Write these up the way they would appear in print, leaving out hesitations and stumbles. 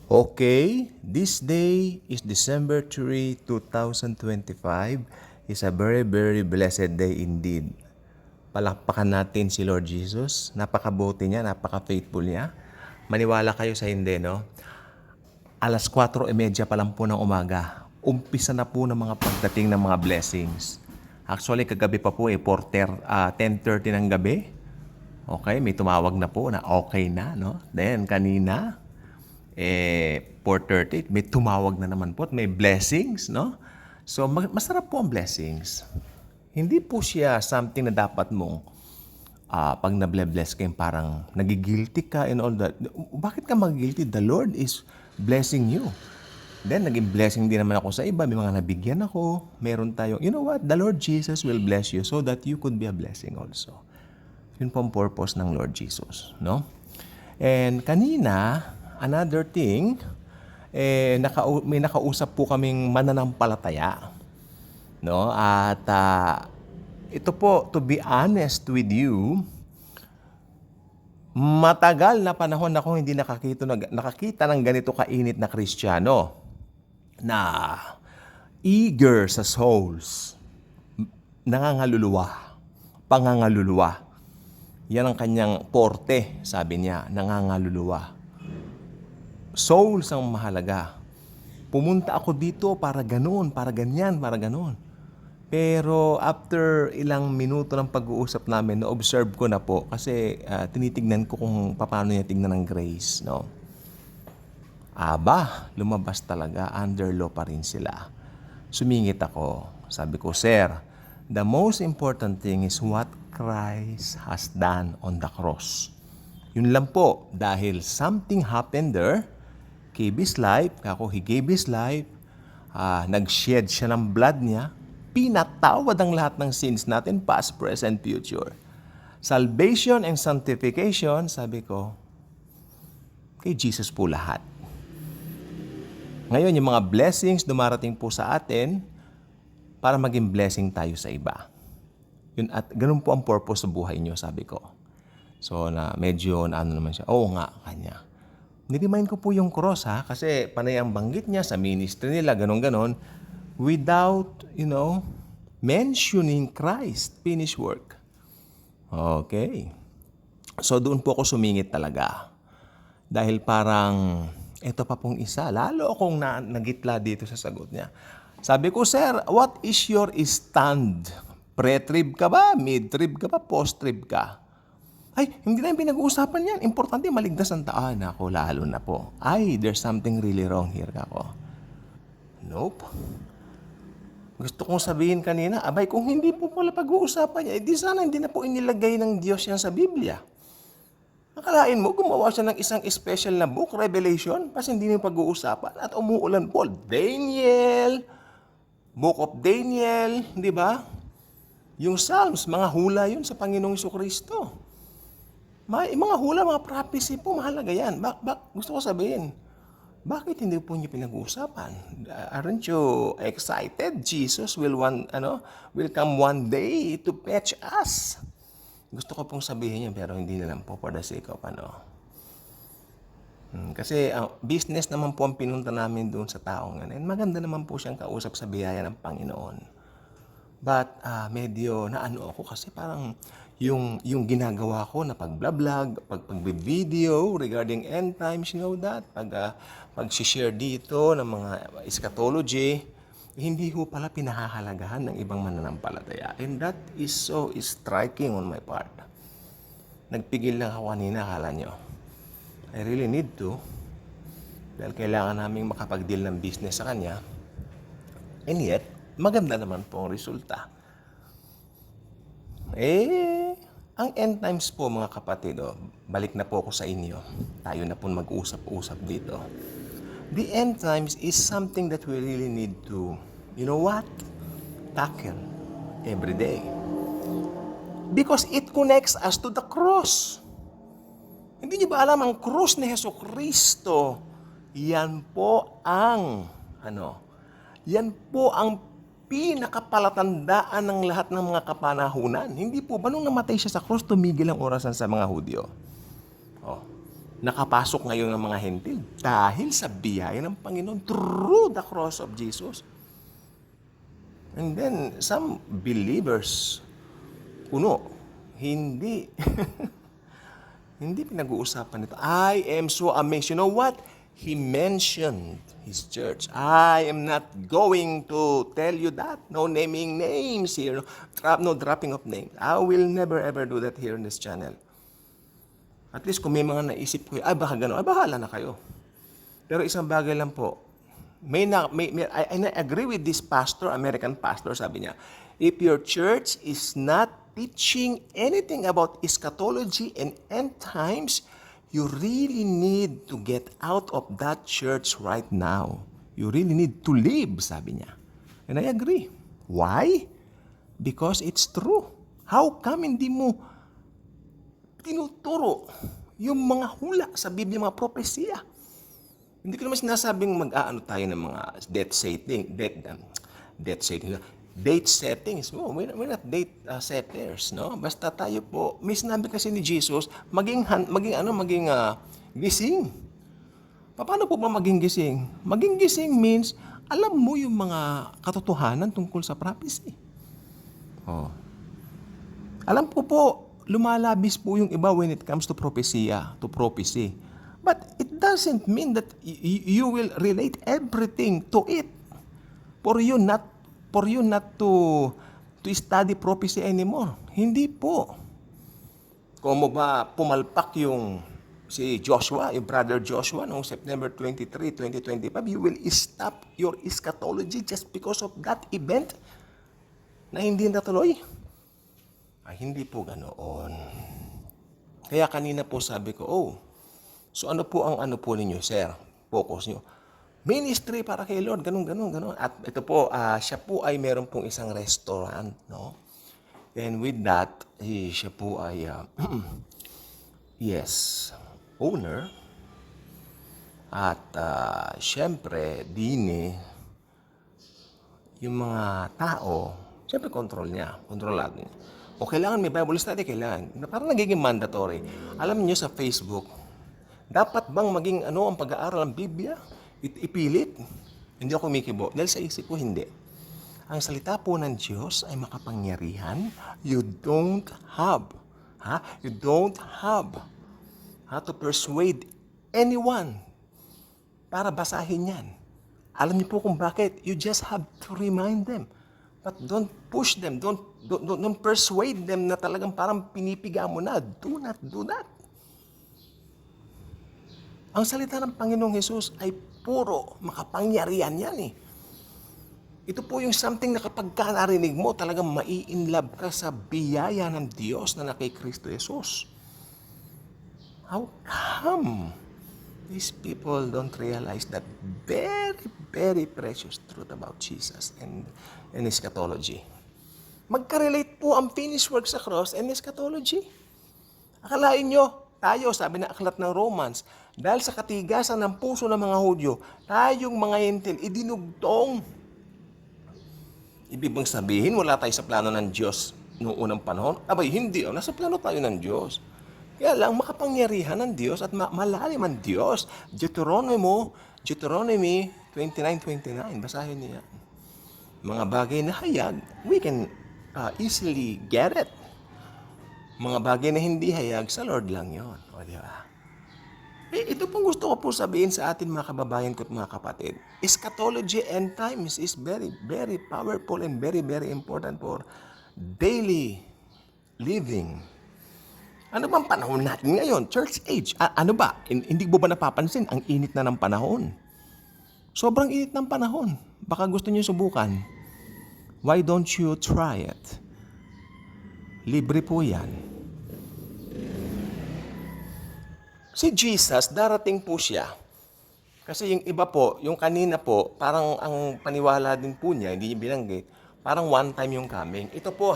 Okay, this day is December 3, 2025. It's a very, very blessed day indeed. Palakpakan natin si Lord Jesus. Napakabuti niya, napaka-faithful niya. Maniwala kayo sa hindi, no? Alas 4:30 pa lang po ng umaga. Umpisa na po ng mga pagdating ng mga blessings. Actually, kagabi pa po 10:30 ng gabi. Okay, may tumawag na po na okay na, no? Then, kanina, 4:30, may tumawag na naman po at may blessings, no? So, masarap po ang blessings. Hindi po siya something na dapat mong pag na-bless ka, parang nagigilty ka and all that. Bakit ka mag-guilty? The Lord is blessing you. Then, naging blessing din naman ako sa iba. May mga nabigyan ako. Meron tayong, you know what? The Lord Jesus will bless you so that you could be a blessing also. Yun po ang purpose ng Lord Jesus, no? And kanina, another thing, may nakausap po kaming mananampalataya, no? At ito po, to be honest with you, matagal na panahon ako hindi nakakita ng ganito kainit na Kristiyano na eager sa souls, nangangaluluwa, pangangaluluwa. Yan ang kanyang porte, sabi niya, nangangaluluwa. Souls ang mahalaga. Pumunta ako dito para ganoon, para ganyan, para ganoon. Pero after ilang minuto ng pag-uusap namin, na-observe ko na po kasi tinitignan ko kung paano niya tignan ng grace, no? Aba, lumabas talaga, under law pa rin sila. Sumingit ako. Sabi ko, Sir, the most important thing is what Christ has done on the cross. Yun lang po, dahil something happened there, gave His life, He gave His life, nag-shed siya ng blood niya, pinatawad ang lahat ng sins natin, past, present, future. Salvation and sanctification, sabi ko, kay Jesus po lahat. Ngayon, yung mga blessings dumarating po sa atin para maging blessing tayo sa iba. Yun, at ganun po ang purpose sa buhay niyo, sabi ko. So, na medyo naman siya. Oo nga, kanya. Niremind ko po yung cross, kasi panay ang banggit niya sa ministry nila, ganon-ganon, without, mentioning Christ, finished work. Okay. So, doon po ako sumingit talaga. Dahil parang, eto pa pong isa, lalo akong nagitla dito sa sagot niya. Sabi ko, Sir, what is your stand? Pre-trib ka ba? Mid-trib ka ba? Post-trib ka? Ay, hindi na yung pinag-uusapan yan. Importante, maligtas ang taan. Ako, lalo na po. Ay, there's something really wrong here, ako. Nope. Gusto kong sabihin kanina, abay, kung hindi po pala pag-uusapan niya, di sana hindi na po inilagay ng Diyos yan sa Biblia. Akalain mo, gumawa siya ng isang special na book, Revelation, kasi hindi na pag-uusapan. At umuulan po, Daniel, Book of Daniel, di ba? Yung Psalms, mga hula yun sa Panginoong Jesucristo. Mga hula, mga prophecy po, mahalaga yan. Gusto ko sabihin, bakit hindi po niyo pinag-uusapan? Aren't you excited? Jesus will come one day to fetch us. Gusto ko pong sabihin niya, pero hindi na lang po for the sake of Kasi business naman po ang pinunta namin doon sa taong yan. And maganda naman po siyang kausap sa biyaya ng Panginoon. But medyo naano ako kasi parang yung ginagawa ko na pag-vlog, pag-video regarding end times, pag-share dito ng mga eschatology, hindi ko pala pinahahalagahan ng ibang mananampalataya. And that is so striking on my part. Nagpigil lang ako kanina, akala nyo. I really need to. Dahil kailangan naming makapag-deal ng business sa kanya. And yet, maganda naman po ang resulta. Ang end times po mga kapatid, balik na po ako sa inyo. Tayo na po mag-usap-usap dito. The end times is something that we really need to, tackle every day. Because it connects us to the cross. Hindi niyo ba alam, ang cross ni Jesucristo, yan po ang pinakapalatandaan ng lahat ng mga kapanahunan. Hindi po ba nung namatay siya sa cross, tumigil ang orasan sa mga Hudyo? nakapasok ngayon ng mga hentil dahil sa biyaya ng Panginoon through the cross of Jesus. And then, some believers, hindi, hindi pinag-uusapan ito. I am so amazed. You know what? He mentioned his church. I am not going to tell you that. No naming names here. No dropping of names. I will never ever do that here in this channel. At least kung may mga naisip ko, baka gano'n, bahala na kayo. Pero isang bagay lang po, I agree with this pastor, American pastor, sabi niya, if your church is not teaching anything about eschatology and end times, you really need to get out of that church right now. You really need to leave, sabi niya. And I agree. Why? Because it's true. How come hindi mo tinuturo yung mga hula sa Biblia, mga propesya? Hindi ko naman sinasabing mag-aano tayo ng mga date settings. Oh, we're not date setters, no? Basta tayo po, may sinabi kasi ni Jesus, maging gising. Paano po ba maging gising? Maging gising means, alam mo yung mga katotohanan tungkol sa prophecy. Oh. Alam ko po, lumalabis po yung iba when it comes to prophecy. But it doesn't mean that you will relate everything to it. For you not to study prophecy anymore. Hindi po. Kung mo ba pumalpak yung si Joshua, yung brother Joshua, noong September 23, 2025, you will stop your eschatology just because of that event na hindi natuloy? Hindi po ganoon. Kaya kanina po sabi ko, so ano po ang ano po ninyo, sir? Focus nyo. Ministry para kay Lord, ganun. At ito po, siya po ay meron pong isang restaurant, no? And with that, siya po ay, owner. At syempre, yung mga tao, syempre kontrolado niya. O kailangan may Bible study, kailangan. Parang nagiging mandatory. Alam niyo sa Facebook, dapat bang maging ang pag-aaral ng Biblia? Ipilit? Hindi ako kumikibo. Dahil sa isip ko, hindi. Ang salita po ng Diyos ay makapangyarihan. You don't have to persuade anyone para basahin yan. Alam niyo po kung bakit? You just have to remind them. But don't push them. Don't persuade them na talagang parang pinipiga mo na. Do not do that. Ang salita ng Panginoong Hesus ay puro makapangyarihan yan eh. Ito po yung something na kapag ka narinig mo, talagang mai-inlove ka sa biyaya ng Diyos na kay Kristo Jesus. How come these people don't realize that very, very precious truth about Jesus and eschatology? Magka-relate po ang finished work sa cross and eschatology. Akalain nyo, tayo, sabi na aklat ng Romans, dahil sa katigasan ng puso ng mga Hudyo, tayong mga hentil, idinugtong. Ibig bang sabihin, wala tayo sa plano ng Diyos noong unang panahon? Hindi. Nasa plano tayo ng Diyos. Kaya lang, makapangyarihan ng Diyos at malalim ang Diyos. Deuteronomy 29:29. Basahin niya. Mga bagay na hayag, we can easily get it. Mga bagay na hindi hayag, sa Lord lang yon. O, di ba? Ito pong gusto ko po sabihin sa atin mga kababayan ko at mga kapatid. Eschatology and times is very, very powerful and very, very important for daily living. Ano bang panahon natin ngayon? Church age. Ano ba? Hindi mo ba napapansin? Ang init na ng panahon. Sobrang init ng panahon. Baka gusto niyo subukan. Why don't you try it? Libre po yan. Si Jesus, darating po siya. Kasi yung iba po, yung kanina po, parang ang paniwala din po niya, hindi niya binanggit, parang one time yung coming. Ito po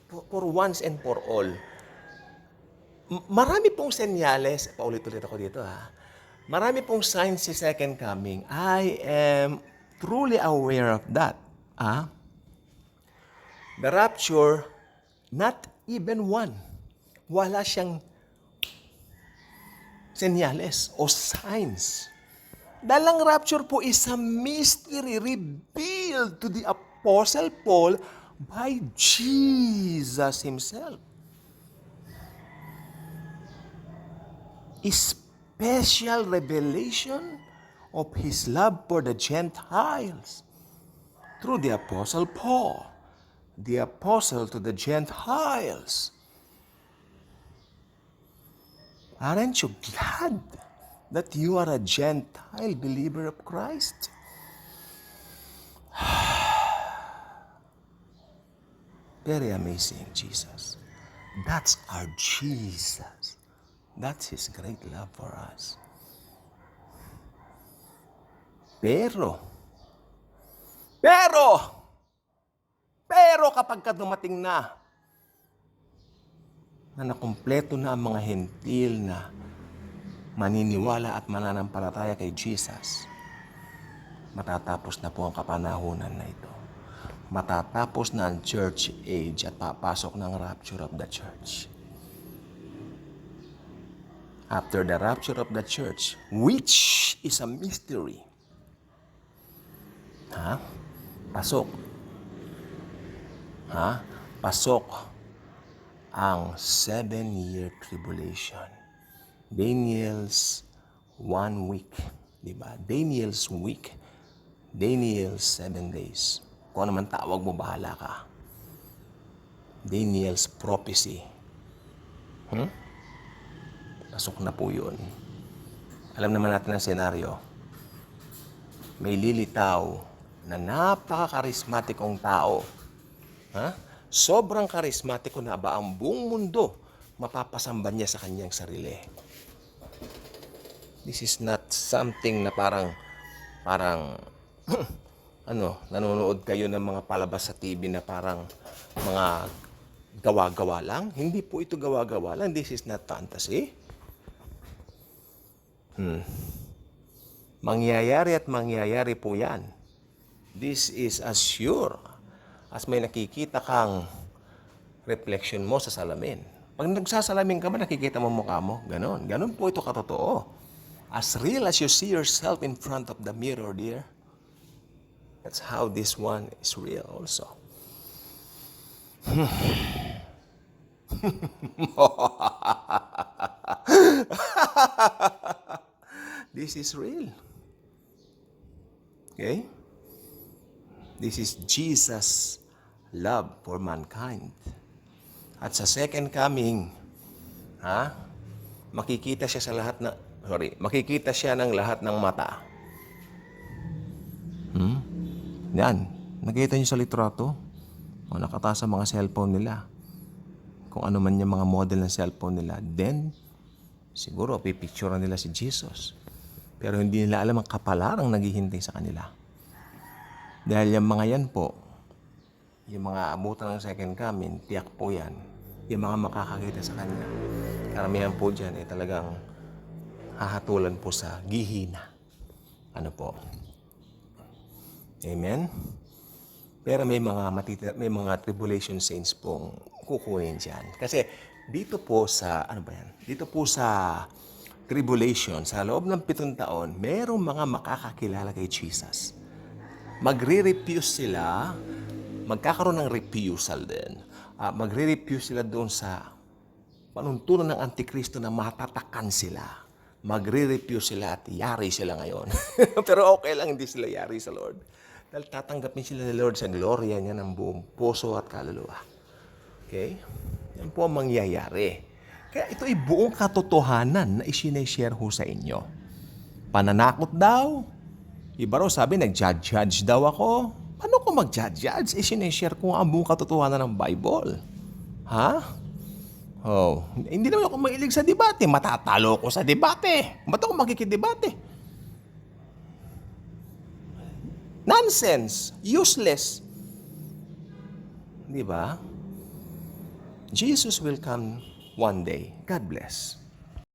for once and for all. Marami pong senyales, paulit-ulit ako dito Marami pong signs si second coming. I am truly aware of that. The rapture, not even one. Wala siyang senyales o signs. Dahil ang rapture po is a mystery revealed to the Apostle Paul by Jesus Himself. A special revelation of His love for the Gentiles through the Apostle Paul, the Apostle to the Gentiles. Aren't you glad that you are a Gentile believer of Christ? Very amazing, Jesus. That's our Jesus. That's His great love for us. Pero kapag dumating na nakumpleto na ang mga hentil na maniniwala at mananampalataya kay Jesus, matatapos na po ang kapanahunan na ito. Matatapos na ang church age at papasok ng rapture of the church. After the rapture of the church, which is a mystery, pasok ang 7-year tribulation. Daniel's 1 week, di ba? Daniel's week. Daniel's 7 days. Kung ano man tawag mo, bahala ka. Daniel's prophecy. Pasok na po yun. Alam naman natin ang senaryo. May lilitaw na napaka-karismatikong tao. Sobrang karismatiko na ba ang buong mundo mapapasamba niya sa kanyang sarili. This is not something na parang nanonood kayo ng mga palabas sa TV na parang mga gawa-gawa lang. Hindi po ito gawa-gawa lang. This is not fantasy. Mangyayari at mangyayari po yan. This is as sure as may nakikita kang reflection mo sa salamin. Pag nagsasalamin ka ba, nakikita mo mukha mo? Ganon. Ganon po ito katotoo. As real as you see yourself in front of the mirror, dear. That's how this one is real also. This is real. Okay? This is Jesus' love for mankind. At sa second coming, makikita siya ng lahat ng mata. Yan. Nakita niyo sa litrato? O nakataas sa mga cellphone nila. Kung ano man yung mga model ng cellphone nila. Then, siguro, pipicturean nila si Jesus. Pero hindi nila alam ang kapalarang naghihintay sa kanila. Dahil yung mga yan po, yung mga abutan ng second coming, tiyak po yan. Yung mga makakakita sa kanya. Karamihan po dyan ay talagang hahatulan po sa gihina. Ano po? Amen? Pero may mga tribulation saints pong kukunin dyan. Kasi dito po sa, Dito po sa tribulation, sa loob ng 7 taon, merong mga makakakilala kay Jesus. Magre-refuse sila, magkakaroon ng refusal din. Magre-refuse sila doon sa panuntunan ng Antikristo na matatakan sila. Magre-refuse sila at yari sila ngayon. Pero okay lang, hindi sila yari sa Lord. Dahil tatanggapin sila ni Lord sa gloria niya ng buong puso at kaluluwa. Okay? Yan po ang mangyayari. Kaya ito ay buong katotohanan na isineshare ho sa inyo. Pananakot daw. Iba raw sabi, nag-judge daw ako. Paano ko mag-judge? Isineshare ko ang buong katotohanan ng Bible. Hindi naman ako mahilig sa debate. Matatalo ko sa debate. Ba't ako makikidebate? Nonsense. Useless. Di ba? Jesus will come one day. God bless.